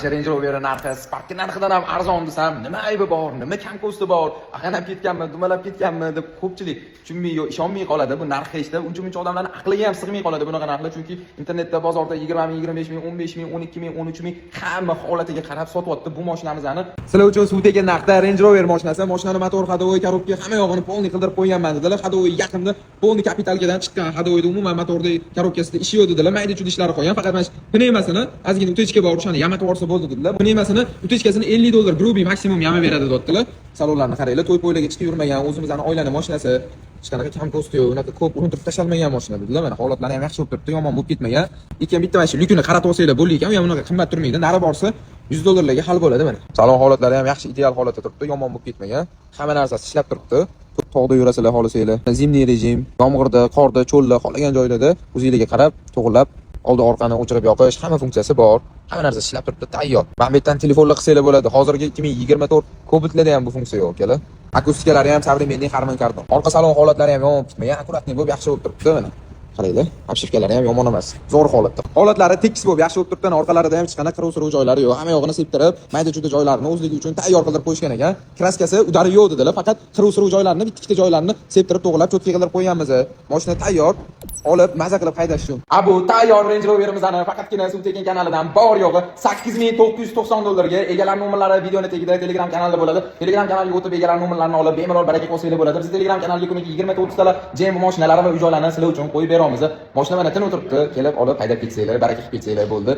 Mana Range Rover narxi Spark narxidan ham arzon desam, nima aybi bor, nima kam ko'sti bor, aqanab ketganmi, dumalab ketganmi deb ko'pchilik tushunmay, ishonmay qoladi. Bu narx eshitib, uncha odamlarning aqliga ham sig'may qoladi bunaqa narxlar, chunki internetda, bozorda 20 ming, 25 ming, 15 ming, 12 ming, 13 ming hamma holatiga qarab sotyapti bu mashinamizni. Sizlar uchun suv tekin narxda Range Rover mashinasi, mashinani motor, hadovoy, korobka hamma yog'ini polni qildirib qo'yganman dedilar. Hadovoy yaqinda polni kapitalkadan chiqqan, hadovoyda umuman motorda, korobkasida ishi yo'q dedilar. Mayda-chuyda ishlar qo'ygan, faqat mana pnevmasini ozgina utechka bor, o'shani yamatib yuborsa bo'ldi dedilar. Pnevmasini utechkasini $50 grubi maksimum yama beradi dedilar. Salonlarni qaranglar, to'y-poylarga chiqib yurmagan, o'zimizning oilaning mashinasi. Hech qanaqa kam ko'sti yo'q, unaqa ko'p urintirib tashalmagan mashina dedilar. Mana holatlari ham yaxshi bo'lib turibdi, yomon bo'lib ketmagan. Ikki bitta mana shu lyukini qaratib olsanglar bo'ldi ekan, u ham unaqa qimmat turmaydi. Nari borsa $100 ga hal bo'ladi mana. Salon holatlari ham yaxshi, ideal holatda turibdi, yomon bo'lib ketmagan. Hamma narsasi ishlab turibdi. Tog'da yurasizlar, xohlasanglar. Zimniy rejim, yomg'irda, qorda, cho'lda, xohlagan joylarda o'zingizga qarab, to'g'rilab, oldi orqani o'chirib yoqish, hamma funksiyasi bor. Hamma narsa ishlab turibdi, tayyor. Mana bu yerdan telefonlar qilsanglar bo'ladi. Hozirgi 2024 Cobalt-larda ham bu funksiya yo'q, akalar. Akustikalari ham savremenniy harman kardon. Orqa salon holatlari ham yomon ketmagan, akkuratniy bo'lib yaxshi bo'lib turibdi mana. Qaranglar, obshivkalari ham yomon emas. Zo'r holatda. Holatlari tekis bo'lib yaxshi bo'lib turibdi. Orqalarida ham hech qanaqa qiruv joylari yo'q. Hamma yog'ini septirib, mayda-chuyda joylarini o'zligi uchun tayyor qilib qo'yishgan ekan. Kraskasi udari yo'q dedilar, faqat qiruv joylarini, bitta joylarini septirib, to'g'rilab, cho'tka qilib qo'yganmiz. Mashina tayyor. Olib, maza qilib haydash uchun. Bu tayyor Range Rover'imizni faqatgina Suv tekin kanalidan bor yo'g'i $8990 ga. Egalar nomerlari videoni tagida Telegram kanalida bo'ladi. Telegram kanaliga o'tib egalar nomerlarini olib, bemalol baraka qilsanglar bo'ladi. Biz Telegram kanaliga kuniga 20-30 tala JM mashinalari va uy-joylarni sizlar uchun qo'yib beramiz. Mashina mana tinib o'tiribdi, kelib olib haydab ketsanglar, baraka qilib ketsanglar bo'ldi.